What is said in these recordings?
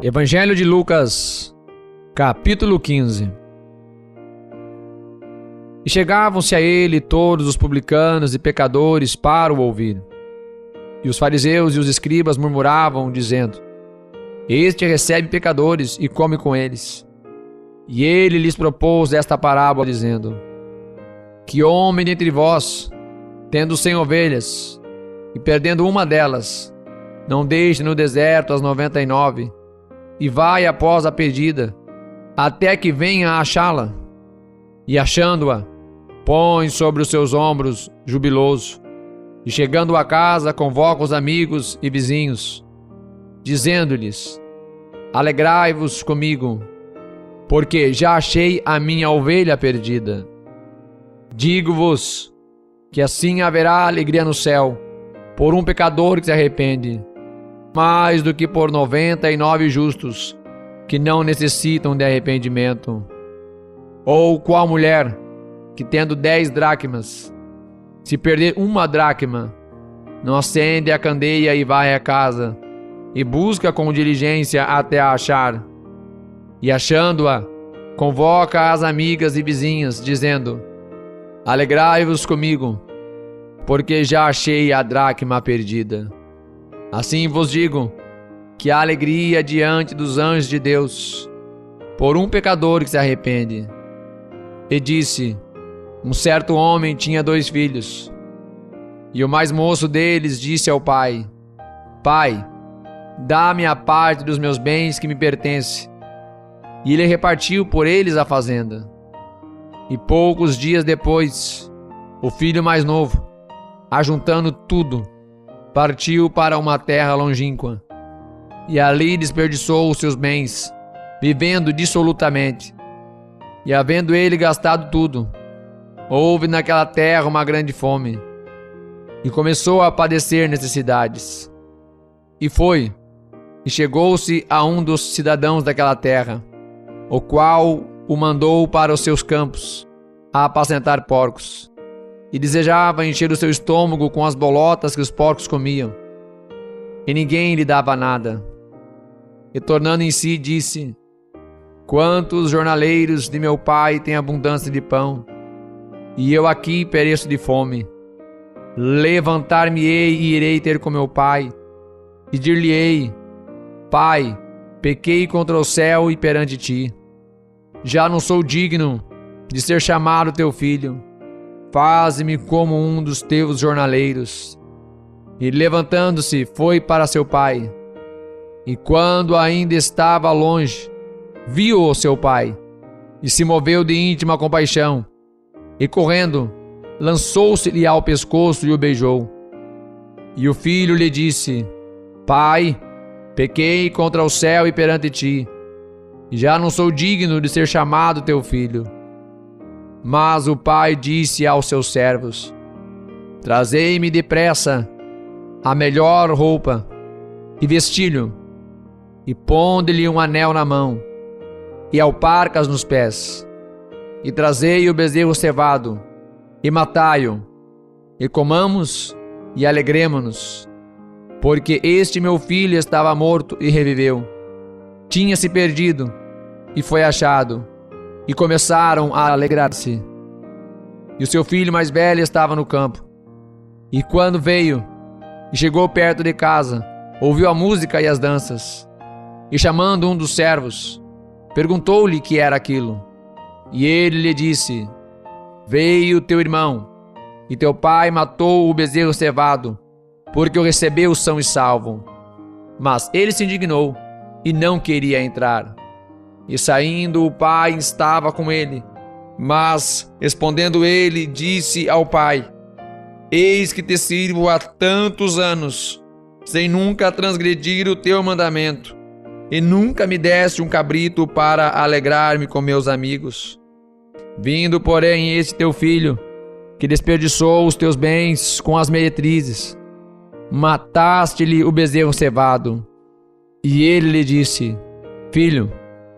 Evangelho de Lucas, capítulo 15. E chegavam-se a ele todos os publicanos e pecadores para o ouvir. E os fariseus e os escribas murmuravam, dizendo: Este recebe pecadores e come com eles. E ele lhes propôs esta parábola, dizendo: Que homem dentre vós, tendo 100 ovelhas, e perdendo uma delas, não deixe no deserto as 99, e vai após a perdida, até que venha a achá-la, e achando-a, põe sobre os seus ombros, jubiloso, e chegando a casa, convoca os amigos e vizinhos, dizendo-lhes: Alegrai-vos comigo, porque já achei a minha ovelha perdida. Digo-vos que assim haverá alegria no céu por um pecador que se arrepende, mais do que por 99 justos que não necessitam de arrependimento. Ou qual mulher que, tendo 10 dracmas, se perder uma dracma, não acende a candeia e vai à casa, e busca com diligência até a achar, e achando-a, convoca as amigas e vizinhas, dizendo: Alegrai-vos comigo, porque já achei a dracma perdida. Assim vos digo, que há alegria diante dos anjos de Deus por um pecador que se arrepende. E disse: Um certo homem tinha 2 filhos, e o mais moço deles disse ao pai: Pai, dá-me a parte dos meus bens que me pertence. E ele repartiu por eles a fazenda. E poucos dias depois, o filho mais novo, ajuntando tudo, partiu para uma terra longínqua, e ali desperdiçou os seus bens, vivendo dissolutamente. E havendo ele gastado tudo, houve naquela terra uma grande fome, e começou a padecer necessidades. E foi, e chegou-se a um dos cidadãos daquela terra, o qual o mandou para os seus campos, a apacentar porcos, e desejava encher o seu estômago com as bolotas que os porcos comiam. E ninguém lhe dava nada. E tornando em si, disse: Quantos jornaleiros de meu pai têm abundância de pão, e eu aqui pereço de fome. Levantar-me-ei e irei ter com meu pai, e dir-lhe-ei: Pai, pequei contra o céu e perante ti. Já não sou digno de ser chamado teu filho. Faze-me como um dos teus jornaleiros. E levantando-se, foi para seu pai. E quando ainda estava longe, viu-o seu pai, e se moveu de íntima compaixão, e correndo, lançou-se-lhe ao pescoço e o beijou. E o filho lhe disse: Pai, pequei contra o céu e perante ti, e já não sou digno de ser chamado teu filho. Mas o pai disse aos seus servos: Trazei-me depressa a melhor roupa, e vestilho, e ponde-lhe um anel na mão, e alparcas nos pés, e trazei o bezerro cevado, e matai-o, e comamos e alegremo-nos, porque este meu filho estava morto e reviveu, tinha-se perdido e foi achado. E começaram a alegrar-se. E o seu filho mais velho estava no campo. E quando veio e chegou perto de casa, ouviu a música e as danças. E chamando um dos servos, perguntou-lhe que era aquilo. E ele lhe disse: Veio teu irmão, e teu pai matou o bezerro cevado, porque o recebeu são e salvo. Mas ele se indignou e não queria entrar. E saindo, o pai estava com ele. Mas, respondendo ele, disse ao pai: Eis que te sirvo há tantos anos, sem nunca transgredir o teu mandamento, e nunca me deste um cabrito para alegrar-me com meus amigos. Vindo, porém, este teu filho, que desperdiçou os teus bens com as meretrizes, mataste-lhe o bezerro cevado. E ele lhe disse: Filho,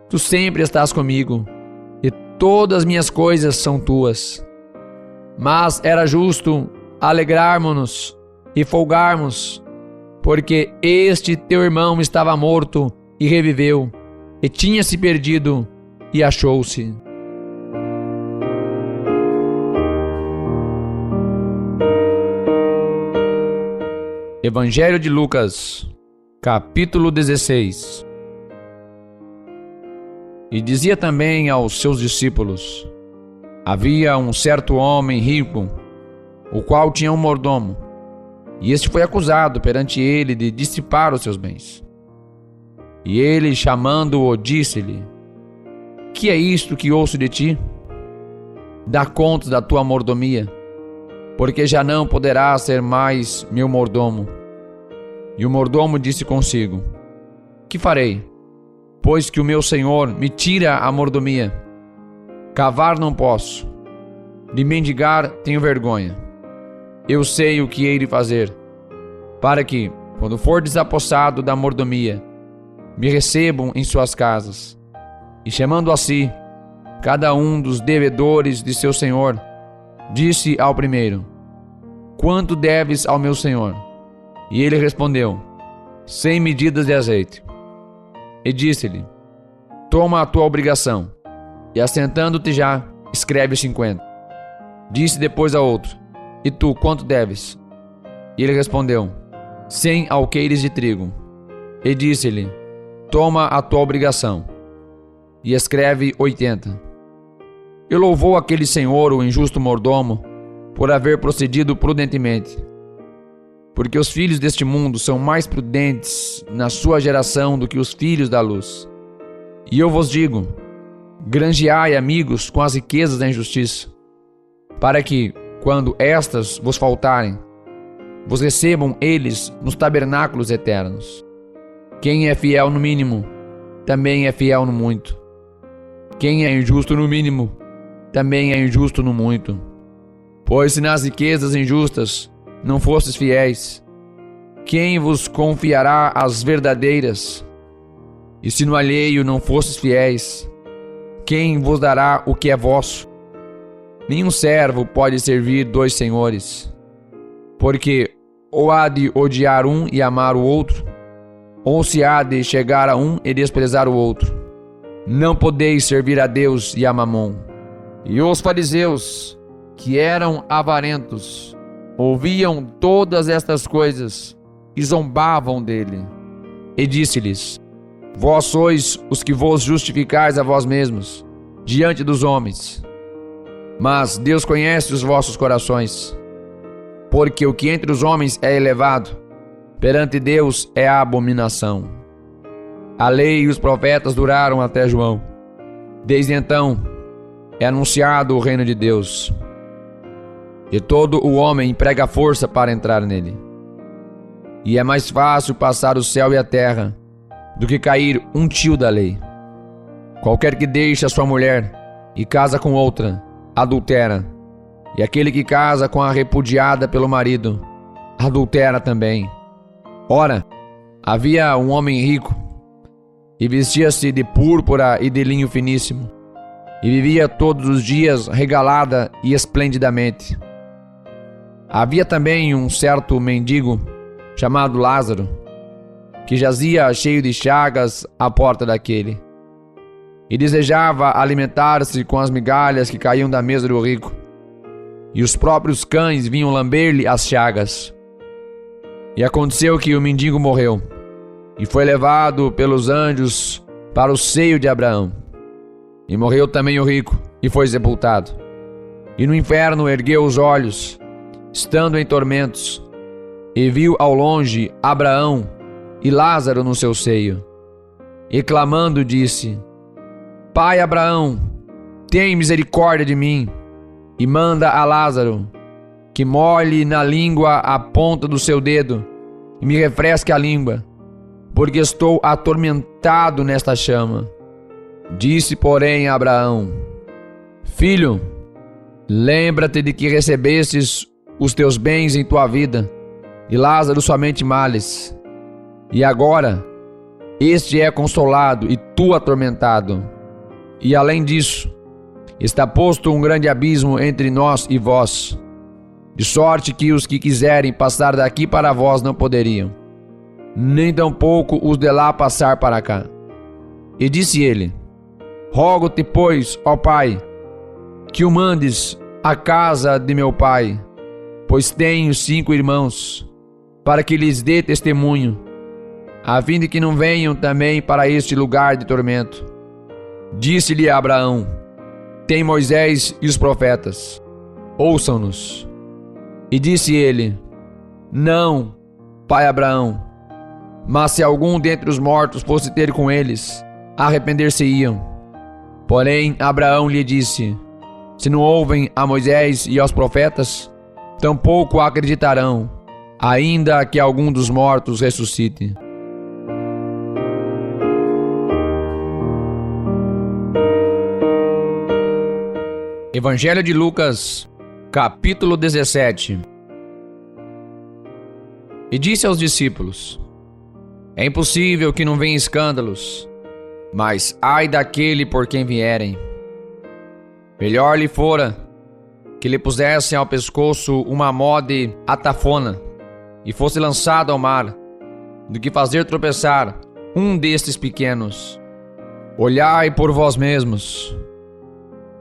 tu sempre estás comigo, e todas as minhas coisas são tuas. Mas era justo alegrarmos-nos e folgarmos, porque este teu irmão estava morto e reviveu, e tinha se perdido e achou-se. Evangelho de Lucas, capítulo 16. E dizia também aos seus discípulos: havia um certo homem rico, o qual tinha um mordomo, e este foi acusado perante ele de dissipar os seus bens. E ele, chamando-o, disse-lhe: que é isto que ouço de ti? Dá conta da tua mordomia, porque já não poderá ser mais meu mordomo. E o mordomo disse consigo: que farei, pois que o meu senhor me tira a mordomia? Cavar não posso, de mendigar tenho vergonha. Eu sei o que hei de fazer, para que, quando for desapossado da mordomia, me recebam em suas casas. E chamando a si cada um dos devedores de seu senhor, disse ao primeiro: quanto deves ao meu senhor? E ele respondeu: 100 medidas de azeite. E disse-lhe: toma a tua obrigação, e assentando-te já, escreve 50. Disse depois a outro: e tu, quanto deves? E ele respondeu: 100 alqueires de trigo. E disse-lhe: toma a tua obrigação, e escreve 80. E louvou aquele senhor o injusto mordomo por haver procedido prudentemente. Porque os filhos deste mundo são mais prudentes na sua geração do que os filhos da luz. E eu vos digo: granjeai amigos com as riquezas da injustiça, para que, quando estas vos faltarem, vos recebam eles nos tabernáculos eternos. Quem é fiel no mínimo, também é fiel no muito. Quem é injusto no mínimo, também é injusto no muito. Pois se nas riquezas injustas não fostes fiéis, quem vos confiará as verdadeiras? E se no alheio não fostes fiéis, quem vos dará o que é vosso? Nenhum servo pode servir 2 senhores, porque ou há de odiar um e amar o outro, ou se há de chegar a um e desprezar o outro. Não podeis servir a Deus e a Mamon. E os fariseus, que eram avarentos, ouviam todas estas coisas e zombavam dele. E disse-lhes: vós sois os que vos justificais a vós mesmos diante dos homens, mas Deus conhece os vossos corações, porque o que entre os homens é elevado, perante Deus é a abominação. A lei e os profetas duraram até João. Desde então é anunciado o reino de Deus, e todo o homem emprega força para entrar nele. E é mais fácil passar o céu e a terra do que cair um tio da lei. Qualquer que deixe a sua mulher e casa com outra, adultera, e aquele que casa com a repudiada pelo marido, adultera também. Ora, havia um homem rico, e vestia-se de púrpura e de linho finíssimo, e vivia todos os dias regalada e esplendidamente. Havia também um certo mendigo, chamado Lázaro, que jazia cheio de chagas à porta daquele, e desejava alimentar-se com as migalhas que caíam da mesa do rico, e os próprios cães vinham lamber-lhe as chagas. E aconteceu que o mendigo morreu, e foi levado pelos anjos para o seio de Abraão. E morreu também o rico, e foi sepultado. E no inferno ergueu os olhos, estando em tormentos, e viu ao longe Abraão e Lázaro no seu seio. E clamando disse: Pai Abraão, tem misericórdia de mim, e manda a Lázaro que molhe na língua a ponta do seu dedo e me refresque a língua, porque estou atormentado nesta chama. Disse, porém, Abraão: Filho, lembra-te de que recebestes os teus bens em tua vida, e Lázaro somente males. E agora, este é consolado e tu atormentado. E além disso, está posto um grande abismo entre nós e vós, de sorte que os que quiserem passar daqui para vós não poderiam, nem tampouco os de lá passar para cá. E disse ele: Rogo-te, pois, ó Pai, que o mandes à casa de meu pai, pois tenho 5 irmãos, para que lhes dê testemunho, a fim de que não venham também para este lugar de tormento. Disse-lhe Abraão: Tem Moisés e os profetas, ouçam-nos. E disse ele: Não, pai Abraão, mas se algum dentre os mortos fosse ter com eles, arrepender-se-iam. Porém Abraão lhe disse: Se não ouvem a Moisés e aos profetas, tampouco acreditarão, ainda que algum dos mortos ressuscite. Evangelho de Lucas, capítulo 17. E disse aos discípulos: É impossível que não venham escândalos, mas ai daquele por quem vierem. Melhor lhe fora que lhe pusessem ao pescoço uma mó de atafona e fosse lançado ao mar, do que fazer tropeçar um destes pequenos. Olhai por vós mesmos.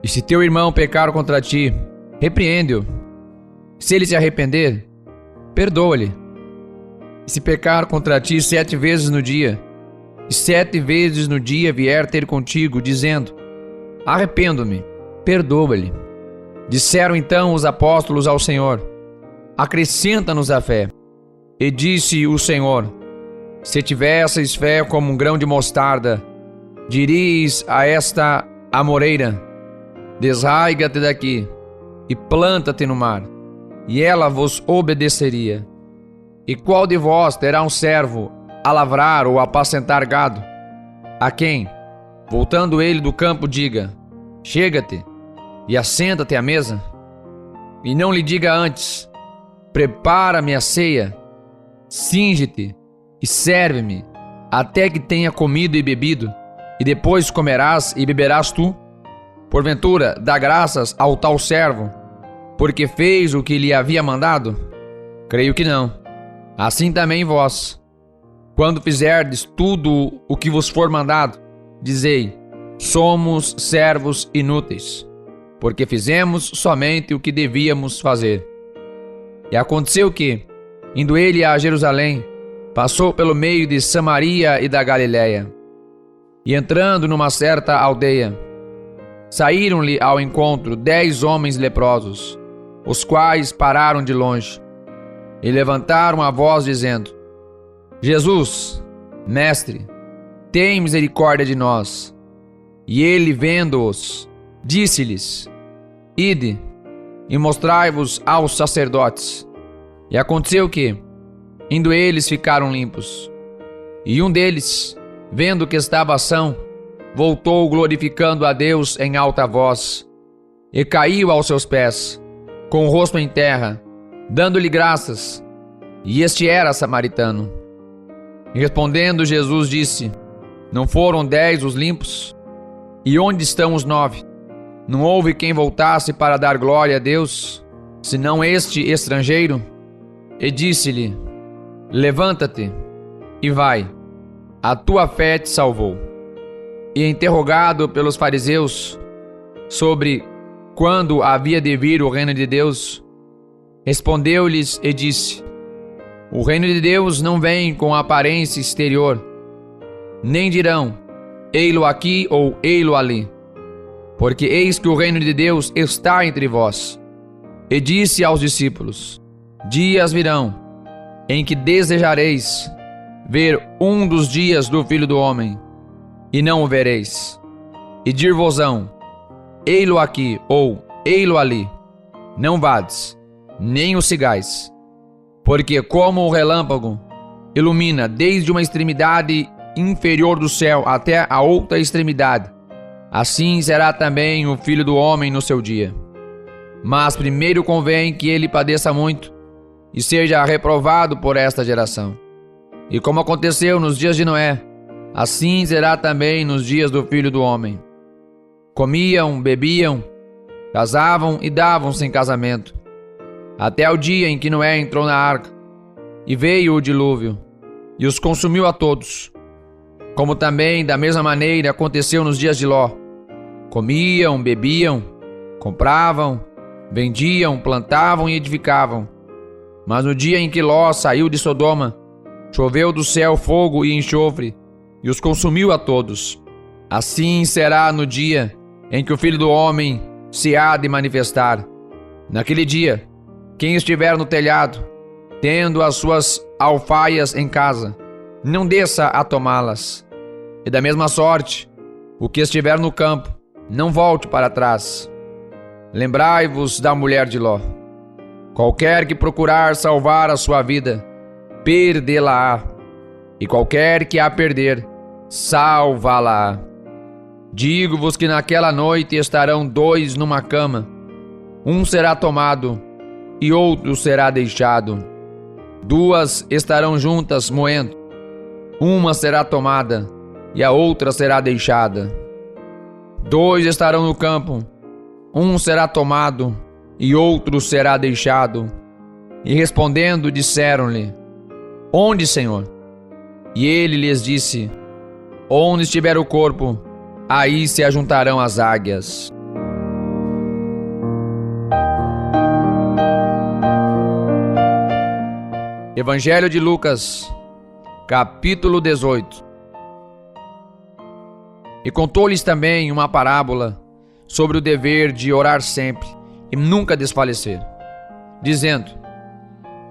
E se teu irmão pecar contra ti, repreende-o. Se ele se arrepender, perdoa-lhe. E se pecar contra ti 7 vezes no dia, e 7 vezes no dia vier ter contigo, dizendo: Arrependo-me, perdoa-lhe. Disseram então os apóstolos ao Senhor: Acrescenta-nos a fé. E disse o Senhor: Se tivesseis fé como um grão de mostarda, diríeis a esta amoreira: Desraiga-te daqui e planta-te no mar, e ela vos obedeceria. E qual de vós terá um servo a lavrar ou a apacentar gado, a quem, voltando ele do campo, diga: Chega-te e assenta-te à mesa? E não lhe diga antes: Prepara-me a ceia, cinge-te e serve-me, até que tenha comido e bebido, e depois comerás e beberás tu? Porventura dá graças ao tal servo, porque fez o que lhe havia mandado? Creio que não. Assim também vós, quando fizerdes tudo o que vos for mandado, dizei: Somos servos inúteis, porque fizemos somente o que devíamos fazer. E aconteceu que, indo ele a Jerusalém, passou pelo meio de Samaria e da Galiléia. E entrando numa certa aldeia, saíram-lhe ao encontro 10 homens leprosos, os quais pararam de longe e levantaram a voz dizendo: Jesus, mestre, tem misericórdia de nós. E ele, vendo-os, disse-lhes: Ide e mostrai-vos aos sacerdotes. E aconteceu que, indo eles, ficaram limpos. E um deles, vendo que estava são, voltou glorificando a Deus em alta voz, e caiu aos seus pés, com o rosto em terra, dando-lhe graças. E este era samaritano. E respondendo Jesus disse: Não foram 10 os limpos? E onde estão os 9? Não houve quem voltasse para dar glória a Deus, senão este estrangeiro? E disse-lhe: Levanta-te e vai, a tua fé te salvou. E interrogado pelos fariseus sobre quando havia de vir o reino de Deus, respondeu-lhes e disse: O reino de Deus não vem com aparência exterior, nem dirão: Ei-lo aqui ou ei-lo ali, porque eis que o reino de Deus está entre vós. E disse aos discípulos: Dias virão, em que desejareis ver um dos dias do Filho do Homem, e não o vereis. E dir-vos-ão: Ei-lo aqui ou ei-lo ali. Não vades, nem o sigais. Porque como o relâmpago ilumina desde uma extremidade inferior do céu até a outra extremidade, assim será também o Filho do Homem no seu dia. Mas primeiro convém que ele padeça muito e seja reprovado por esta geração. E como aconteceu nos dias de Noé, assim será também nos dias do Filho do Homem. Comiam, bebiam, casavam e davam-se em casamento, até o dia em que Noé entrou na arca, e veio o dilúvio, e os consumiu a todos. Como também, da mesma maneira, aconteceu nos dias de Ló. Comiam, bebiam, compravam, vendiam, plantavam e edificavam. Mas no dia em que Ló saiu de Sodoma, choveu do céu fogo e enxofre, e os consumiu a todos. Assim será no dia em que o Filho do Homem se há de manifestar. Naquele dia, quem estiver no telhado, tendo as suas alfaias em casa, não desça a tomá-las. E da mesma sorte, o que estiver no campo, não volte para trás. Lembrai-vos da mulher de Ló. Qualquer que procurar salvar a sua vida, perdê-la-á. E qualquer que a perder, salvá-la-á. Digo-vos que naquela noite estarão 2 numa cama. Um será tomado e outro será deixado. 2 estarão juntas moendo. Uma será tomada e a outra será deixada. 2 estarão no campo. Um será tomado e outro será deixado. E respondendo, disseram-lhe: Onde, Senhor? E ele lhes disse: Onde estiver o corpo, aí se ajuntarão as águias. Evangelho de Lucas, capítulo 18. E contou-lhes também uma parábola sobre o dever de orar sempre e nunca desfalecer, dizendo: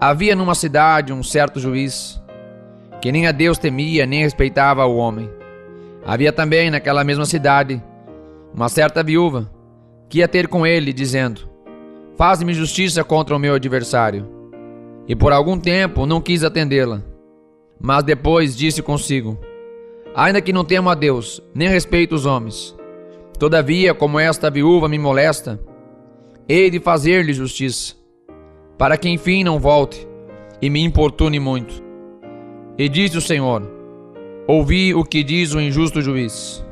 Havia numa cidade um certo juiz, que nem a Deus temia, nem respeitava o homem. Havia também naquela mesma cidade uma certa viúva, que ia ter com ele, dizendo: Faz-me justiça contra o meu adversário. E por algum tempo não quis atendê-la. Mas depois disse consigo: Ainda que não temo a Deus, nem respeito os homens, todavia, como esta viúva me molesta, hei de fazer-lhe justiça, para que enfim não volte e me importune muito. E disse o Senhor: Ouvi o que diz o injusto juiz.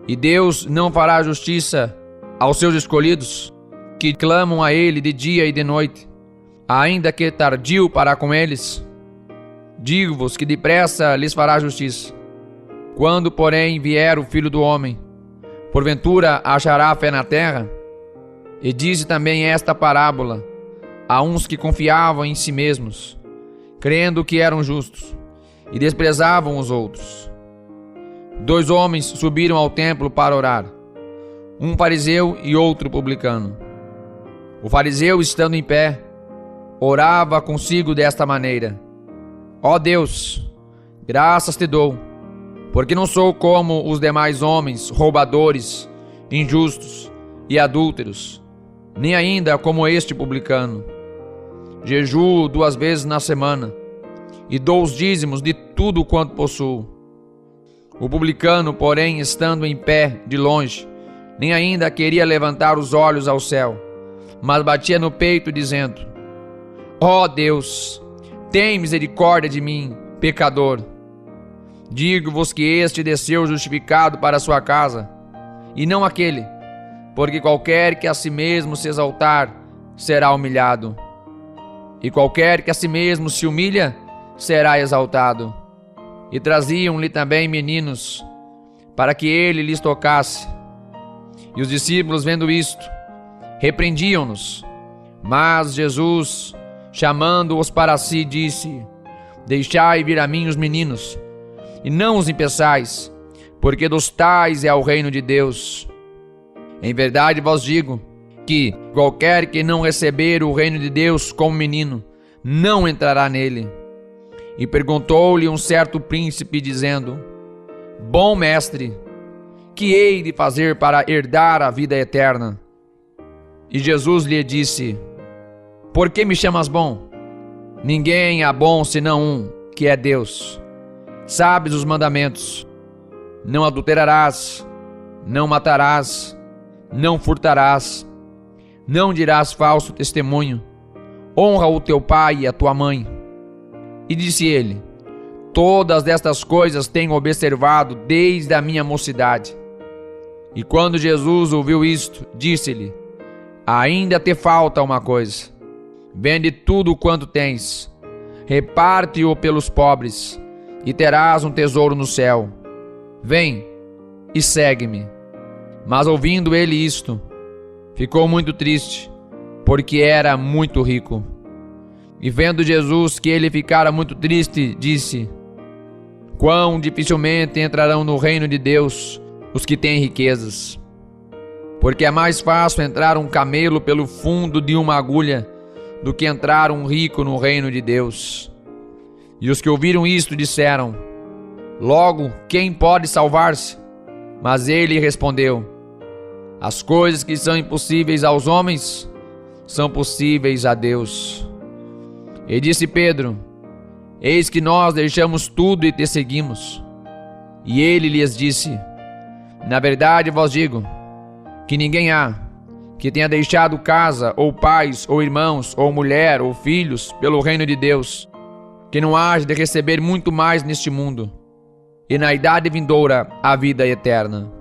E Deus não fará justiça aos seus escolhidos, que clamam a Ele de dia e de noite, ainda que tardio para com eles? Digo-vos que depressa lhes fará justiça. Quando, porém, vier o Filho do Homem, porventura achará fé na terra? E disse também esta parábola a uns que confiavam em si mesmos, crendo que eram justos, e desprezavam os outros. 2 homens subiram ao templo para orar, um fariseu e outro publicano. O fariseu, estando em pé, orava consigo desta maneira: Ó Deus, graças te dou, porque não sou como os demais homens, roubadores, injustos e adúlteros, nem ainda como este publicano. Jejuo 2 vezes na semana, e dou os dízimos de tudo quanto possuo. O publicano, porém, estando em pé de longe, nem ainda queria levantar os olhos ao céu, mas batia no peito, dizendo: Ó Deus, tem misericórdia de mim, pecador. Digo-vos que este desceu justificado para sua casa, e não aquele, porque qualquer que a si mesmo se exaltar, será humilhado, e qualquer que a si mesmo se humilha, será exaltado. E traziam-lhe também meninos, para que ele lhes tocasse. E os discípulos, vendo isto, repreendiam-nos. Mas Jesus, chamando-os para si, disse: Deixai vir a mim os meninos, e não os impeçais, porque dos tais é o reino de Deus. Em verdade vos digo que qualquer que não receber o reino de Deus como menino, não entrará nele. E perguntou-lhe um certo príncipe, dizendo: Bom mestre, que hei de fazer para herdar a vida eterna? E Jesus lhe disse: Por que me chamas bom? Ninguém há bom senão um, que é Deus. Sabes os mandamentos: não adulterarás, não matarás, não furtarás, não dirás falso testemunho, honra o teu pai e a tua mãe. E disse ele: Todas estas coisas tenho observado desde a minha mocidade. E quando Jesus ouviu isto, disse-lhe: Ainda te falta uma coisa. Vende tudo quanto tens, reparte-o pelos pobres, e terás um tesouro no céu. Vem e segue-me. Mas ouvindo ele isto, ficou muito triste, porque era muito rico. E vendo Jesus que ele ficara muito triste, disse: quão dificilmente entrarão no reino de Deus os que têm riquezas. Porque é mais fácil entrar um camelo pelo fundo de uma agulha do que entrar um rico no reino de Deus. E os que ouviram isto disseram: logo, quem pode salvar-se? Mas ele respondeu: as coisas que são impossíveis aos homens são possíveis a Deus. E disse Pedro: eis que nós deixamos tudo e te seguimos. E ele lhes disse: na verdade vos digo, que ninguém há que tenha deixado casa, ou pais, ou irmãos, ou mulher, ou filhos, pelo reino de Deus, que não haja de receber muito mais neste mundo, e na idade vindoura a vida eterna.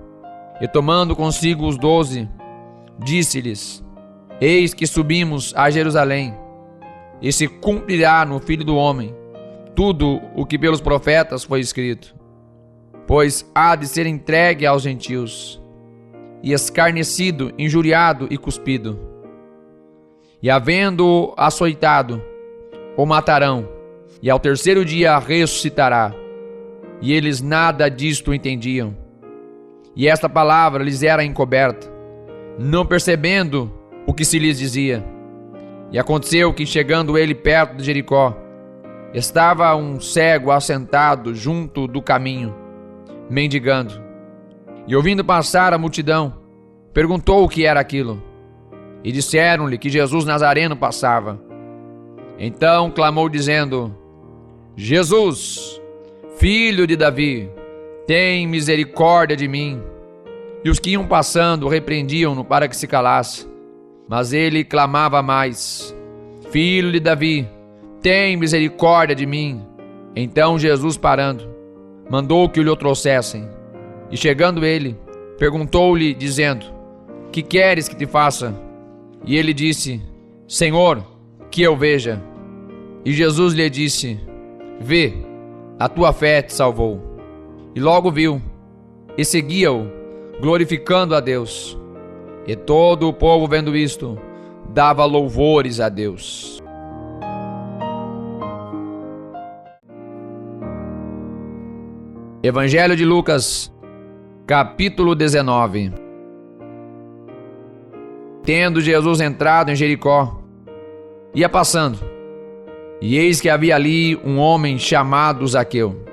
E tomando consigo os 12, disse-lhes: eis que subimos a Jerusalém, e se cumprirá no Filho do Homem tudo o que pelos profetas foi escrito. Pois há de ser entregue aos gentios, e escarnecido, injuriado e cuspido. E havendo-o açoitado, o matarão, e ao terceiro dia ressuscitará. E eles nada disto entendiam. E esta palavra lhes era encoberta, não percebendo o que se lhes dizia. E aconteceu que, chegando ele perto de Jericó, estava um cego assentado junto do caminho, mendigando. E ouvindo passar a multidão, perguntou o que era aquilo. E disseram-lhe que Jesus Nazareno passava. Então clamou dizendo: Jesus, filho de Davi, tem misericórdia de mim. E os que iam passando repreendiam-no para que se calasse. Mas ele clamava mais: Filho de Davi, tem misericórdia de mim. Então Jesus, parando, mandou que o trouxessem. E chegando ele, perguntou-lhe, dizendo: que queres que te faça? E ele disse: Senhor, que eu veja. E Jesus lhe disse: vê, a tua fé te salvou. E logo viu, e seguia-o, glorificando a Deus. E todo o povo, vendo isto, dava louvores a Deus. Evangelho de Lucas, capítulo 19. Tendo Jesus entrado em Jericó, ia passando, e eis que havia ali um homem chamado Zaqueu.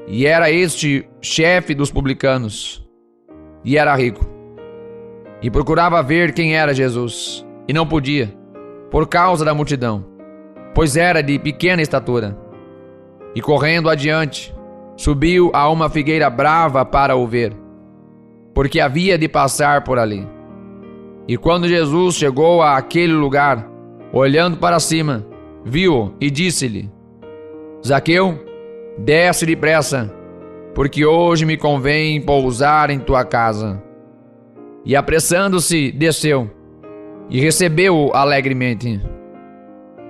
E era este chefe dos publicanos, e era rico. E procurava ver quem era Jesus, e não podia, por causa da multidão, pois era de pequena estatura. E correndo adiante, subiu a uma figueira brava para o ver, porque havia de passar por ali. E quando Jesus chegou àquele lugar, olhando para cima, viu-o e disse-lhe: Zaqueu, desce depressa, porque hoje me convém pousar em tua casa. E apressando-se, desceu, e recebeu-o alegremente.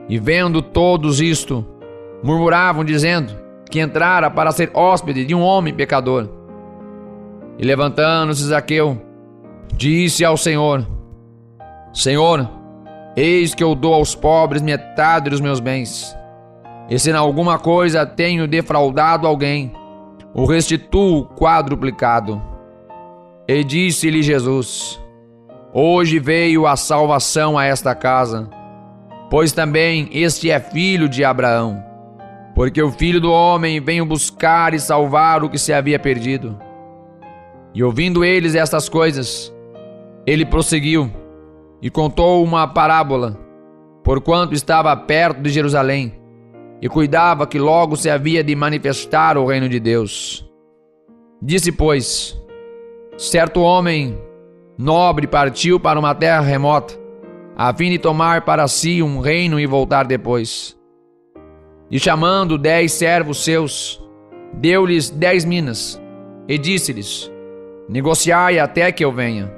E vendo todos isto, murmuravam, dizendo que entrara para ser hóspede de um homem pecador. E levantando-se Zaqueu, disse ao Senhor: Senhor, eis que eu dou aos pobres metade dos meus bens, e se em alguma coisa tenho defraudado alguém, o restituo quadruplicado. E disse-lhe Jesus: hoje veio a salvação a esta casa, pois também este é filho de Abraão, porque o Filho do Homem veio buscar e salvar o que se havia perdido. E ouvindo eles estas coisas, ele prosseguiu e contou uma parábola, porquanto estava perto de Jerusalém, e cuidava que logo se havia de manifestar o reino de Deus. Disse, pois: certo homem nobre partiu para uma terra remota, a fim de tomar para si um reino e voltar depois. E chamando 10 servos seus, deu-lhes 10 minas, e disse-lhes: negociai até que eu venha.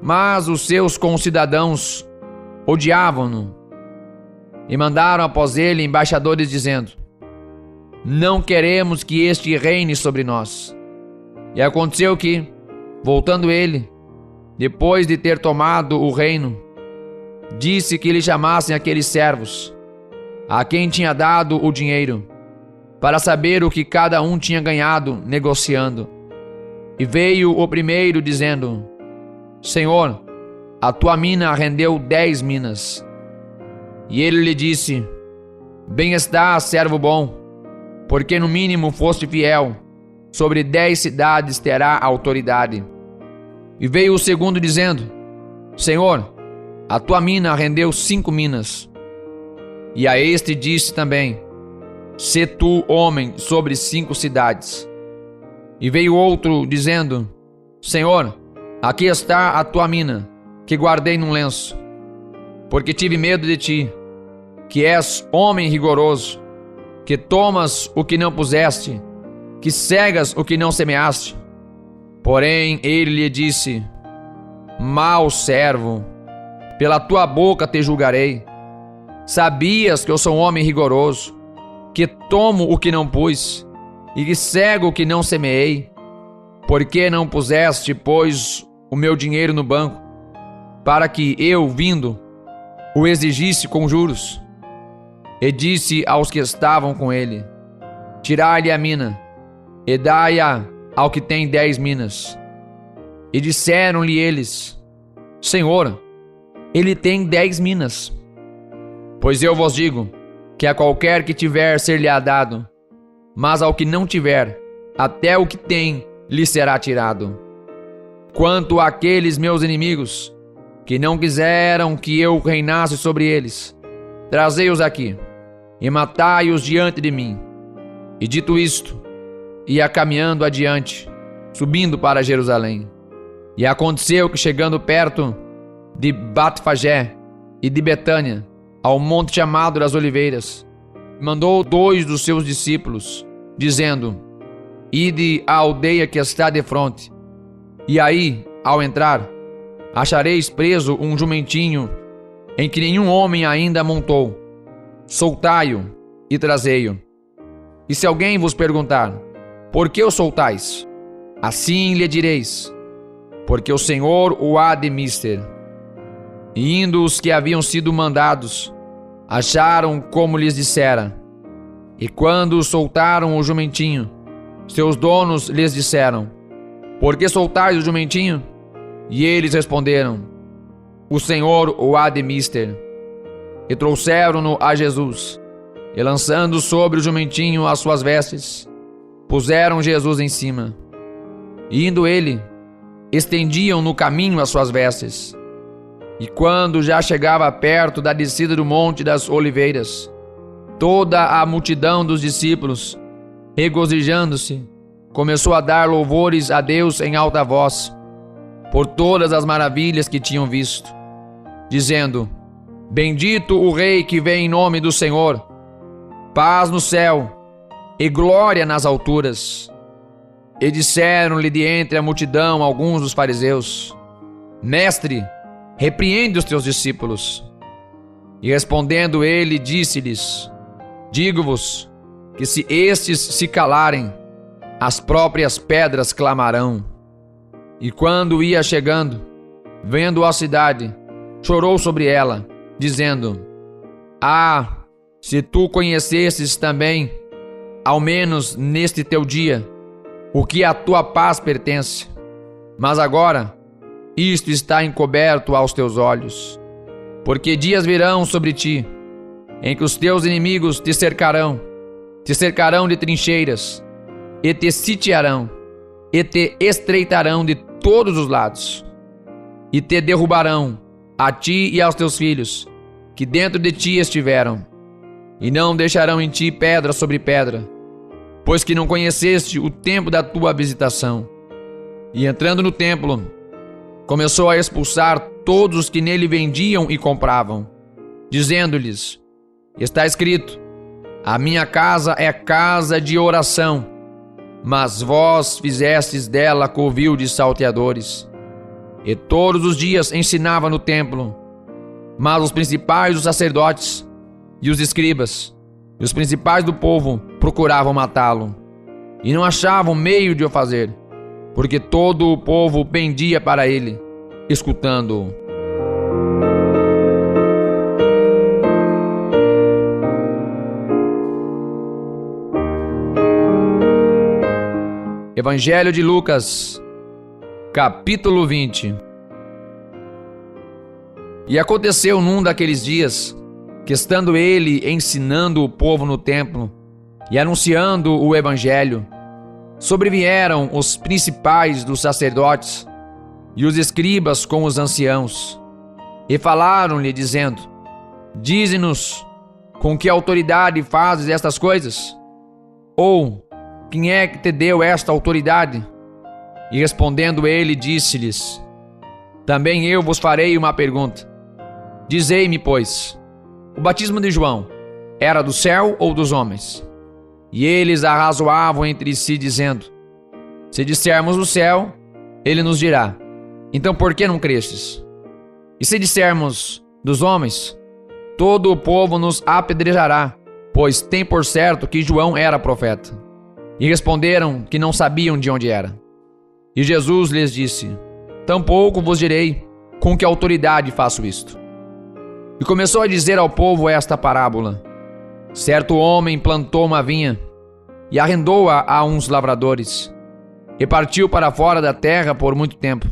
Mas os seus concidadãos odiavam-no, e mandaram após ele embaixadores, dizendo: não queremos que este reine sobre nós. E aconteceu que, voltando ele, depois de ter tomado o reino, disse que lhe chamassem aqueles servos, a quem tinha dado o dinheiro, para saber o que cada um tinha ganhado negociando. E veio o primeiro dizendo: Senhor, a tua mina rendeu 10 minas. E ele lhe disse: Bem está, servo bom, porque no mínimo foste fiel, sobre 10 cidades terá autoridade. E veio o segundo dizendo: Senhor, a tua mina rendeu 5 minas. E a este disse também: Sê tu homem sobre 5 cidades. E veio outro dizendo: Senhor, aqui está a tua mina, que guardei num lenço, porque tive medo de ti, que és homem rigoroso, que tomas o que não puseste, que cegas o que não semeaste. Porém ele lhe disse: Mau servo, pela tua boca te julgarei. Sabias que eu sou um homem rigoroso, que tomo o que não pus, e que cego o que não semeei? Por que não puseste, pois, o meu dinheiro no banco, para que eu, vindo, o exigisse com juros? E disse aos que estavam com ele: Tirai-lhe a mina, e dai-a ao que tem 10 minas. E disseram-lhe eles: Senhor, ele tem 10 minas. Pois eu vos digo, que a qualquer que tiver ser-lhe-á dado, mas ao que não tiver, até o que tem lhe será tirado. Quanto àqueles meus inimigos, que não quiseram que eu reinasse sobre eles, trazei-os aqui, e matai-os diante de mim. E dito isto, ia caminhando adiante, subindo para Jerusalém. E aconteceu que, chegando perto de Batfagé e de Betânia, ao monte chamado das Oliveiras, mandou 2 dos seus discípulos, dizendo: Ide à aldeia que está defronte, e aí, ao entrar, achareis preso um jumentinho em que nenhum homem ainda montou. Soltai-o e trazei-o. E se alguém vos perguntar: Por que o soltais? Assim lhe direis: Porque o Senhor o há de mister. E indo os que haviam sido mandados, acharam como lhes dissera. E quando soltaram o jumentinho, seus donos lhes disseram: Por que soltais o jumentinho? E eles responderam: O Senhor o há de mister. E trouxeram-no a Jesus, e lançando sobre o jumentinho as suas vestes, puseram Jesus em cima. E indo ele, estendiam no caminho as suas vestes. E quando já chegava perto da descida do Monte das Oliveiras, toda a multidão dos discípulos, regozijando-se, começou a dar louvores a Deus em alta voz, por todas as maravilhas que tinham visto, dizendo: Bendito o Rei que vem em nome do Senhor, paz no céu e glória nas alturas. E disseram-lhe de entre a multidão alguns dos fariseus: Mestre, repreende os teus discípulos. E respondendo ele, disse-lhes: Digo-vos que se estes se calarem, as próprias pedras clamarão. E quando ia chegando, vendo a cidade, chorou sobre ela, dizendo: Ah, se tu conhecesses também, ao menos neste teu dia, o que à tua paz pertence. Mas agora, isto está encoberto aos teus olhos. Porque dias virão sobre ti, em que os teus inimigos te cercarão de trincheiras, e te sitiarão, e te estreitarão de todos os lados, e te derrubarão, a ti e aos teus filhos, que dentro de ti estiveram, e não deixarão em ti pedra sobre pedra, pois que não conheceste o tempo da tua visitação. E entrando no templo, começou a expulsar todos os que nele vendiam e compravam, dizendo-lhes: Está escrito: A minha casa é casa de oração, mas vós fizestes dela covil de salteadores. E todos os dias ensinava no templo. Mas os principais dos sacerdotes e os escribas e os principais do povo procuravam matá-lo, e não achavam meio de o fazer, porque todo o povo pendia para ele, escutando-o. Evangelho de Lucas, capítulo 20. E aconteceu num daqueles dias, que estando ele ensinando o povo no templo e anunciando o evangelho, sobrevieram os principais dos sacerdotes e os escribas com os anciãos, e falaram-lhe dizendo: Dize-nos, com que autoridade fazes estas coisas? Ou quem é que te deu esta autoridade? E respondendo ele, disse-lhes: Também eu vos farei uma pergunta. Dizei-me, pois, o batismo de João era do céu ou dos homens? E eles arrazoavam entre si, dizendo: Se dissermos do céu, ele nos dirá: Então por que não crestes? E se dissermos dos homens, todo o povo nos apedrejará, pois tem por certo que João era profeta. E responderam que não sabiam de onde era. E Jesus lhes disse: Tampouco vos direi com que autoridade faço isto. E começou a dizer ao povo esta parábola: Certo homem plantou uma vinha e arrendou-a a uns lavradores, e partiu para fora da terra por muito tempo.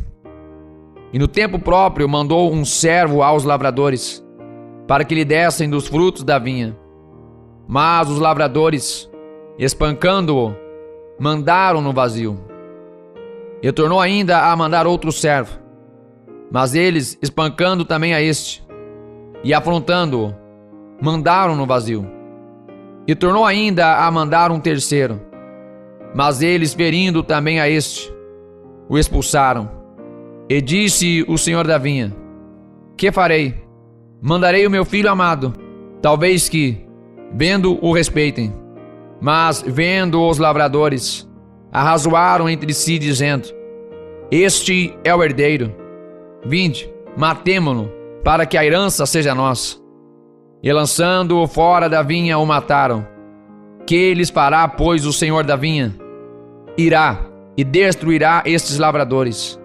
E no tempo próprio mandou um servo aos lavradores, para que lhe dessem dos frutos da vinha. Mas os lavradores, espancando-o, mandaram-no vazio. E tornou ainda a mandar outro servo. Mas eles, espancando também a este, e afrontando-o, mandaram-no vazio. E tornou ainda a mandar um terceiro. Mas eles, ferindo também a este, o expulsaram. E disse o senhor da vinha: Que farei? Mandarei o meu filho amado, talvez que, vendo, o respeitem. Mas, vendo os lavradores, arrazoaram entre si, dizendo: Este é o herdeiro. Vinde, matemo-no, para que a herança seja nossa. E lançando-o fora da vinha, o mataram. Que lhes fará, pois, o senhor da vinha? Irá e destruirá estes lavradores,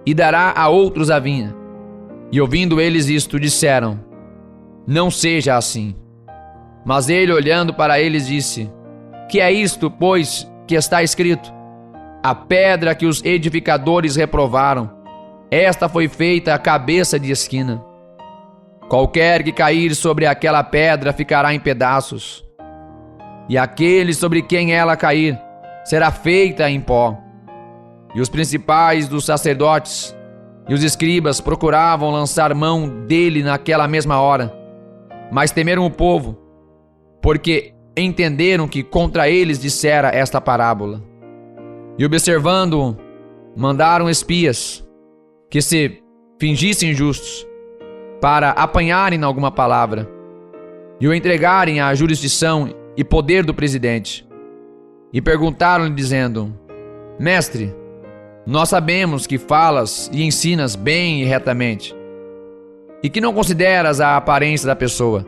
e dará a outros a vinha. E ouvindo eles isto, disseram: Não seja assim. Mas ele, olhando para eles, disse: Que é isto, pois, que está escrito? A pedra que os edificadores reprovaram, esta foi feita a cabeça de esquina. Qualquer que cair sobre aquela pedra ficará em pedaços, e aquele sobre quem ela cair será feita em pó. E os principais dos sacerdotes e os escribas procuravam lançar mão dele naquela mesma hora, mas temeram o povo, porque entenderam que contra eles dissera esta parábola. E observando-o, mandaram espias que se fingissem justos, para apanharem alguma palavra e o entregarem à jurisdição e poder do presidente. E perguntaram-lhe dizendo: Mestre, nós sabemos que falas e ensinas bem e retamente, e que não consideras a aparência da pessoa,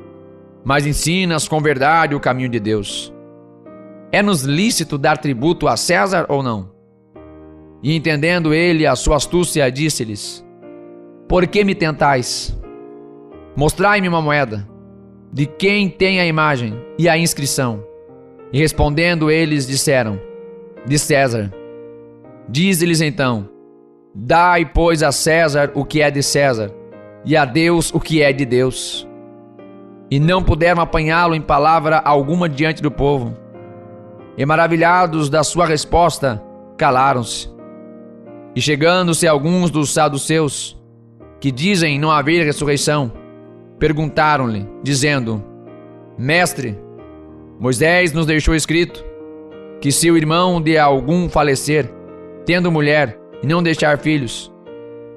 mas ensinas com verdade o caminho de Deus. É-nos lícito dar tributo a César ou não? E entendendo ele a sua astúcia, disse-lhes: Por que me tentais? Mostrai-me uma moeda. De quem tem a imagem e a inscrição? E respondendo eles disseram: De César. Diz-lhes então: Dai, pois, a César o que é de César, e a Deus o que é de Deus. E não puderam apanhá-lo em palavra alguma diante do povo. E maravilhados da sua resposta, calaram-se. E chegando-se alguns dos saduceus, que dizem não haver ressurreição, perguntaram-lhe, dizendo: Mestre, Moisés nos deixou escrito que se o irmão de algum falecer, tendo mulher e não deixar filhos,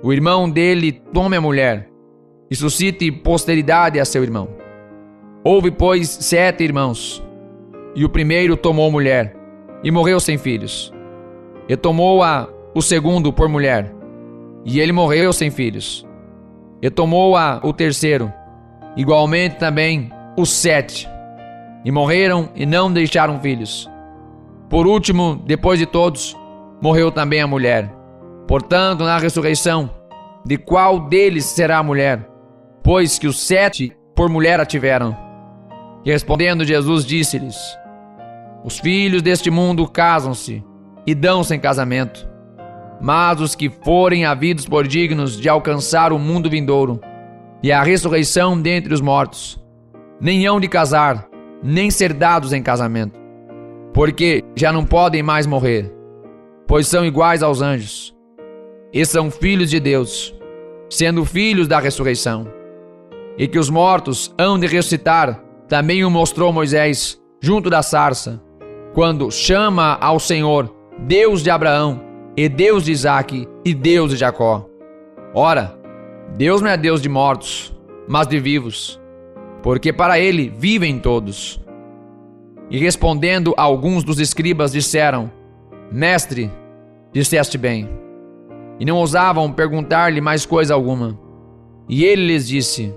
o irmão dele tome a mulher e suscite posteridade a seu irmão. Houve, pois, 7 irmãos, e o primeiro tomou mulher e morreu sem filhos. E tomou-a o segundo por mulher, e ele morreu sem filhos. E tomou-a o terceiro, igualmente também os 7. e morreram e não deixaram filhos. Por último, depois de todos, morreu também a mulher. Portanto, na ressurreição, de qual deles será a mulher? Pois que os 7 por mulher a tiveram. E respondendo Jesus disse-lhes: os filhos deste mundo casam-se e dão-se em casamento, mas os que forem havidos por dignos de alcançar o mundo vindouro e a ressurreição dentre os mortos, nem hão de casar, nem ser dados em casamento, porque já não podem mais morrer, pois são iguais aos anjos, e são filhos de Deus, sendo filhos da ressurreição. E que os mortos hão de ressuscitar, também o mostrou Moisés, junto da sarça, quando chama ao Senhor, Deus de Abraão, e Deus de Isaque, e Deus de Jacó. Ora, Deus não é Deus de mortos, mas de vivos, porque para ele vivem todos. E respondendo alguns dos escribas disseram: Mestre, disseste bem. E não ousavam perguntar-lhe mais coisa alguma. E ele lhes disse: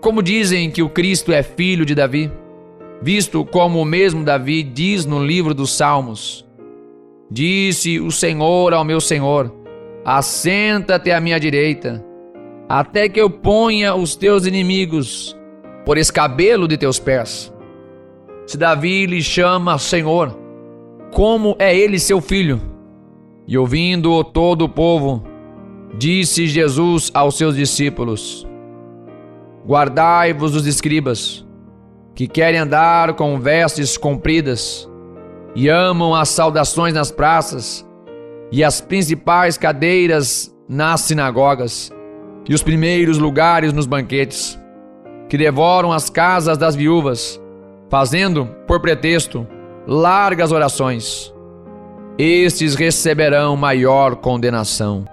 Como dizem que o Cristo é filho de Davi? Visto como o mesmo Davi diz no livro dos Salmos: Disse o Senhor ao meu Senhor: Assenta-te à minha direita, até que eu ponha os teus inimigos por escabelo de teus pés. Se Davi lhe chama Senhor, como é ele seu filho? E ouvindo todo o povo, disse Jesus aos seus discípulos: Guardai-vos dos escribas, que querem andar com vestes compridas, e amam as saudações nas praças, e as principais cadeiras nas sinagogas, e os primeiros lugares nos banquetes, que devoram as casas das viúvas, fazendo, por pretexto, largas orações. Estes receberão maior condenação.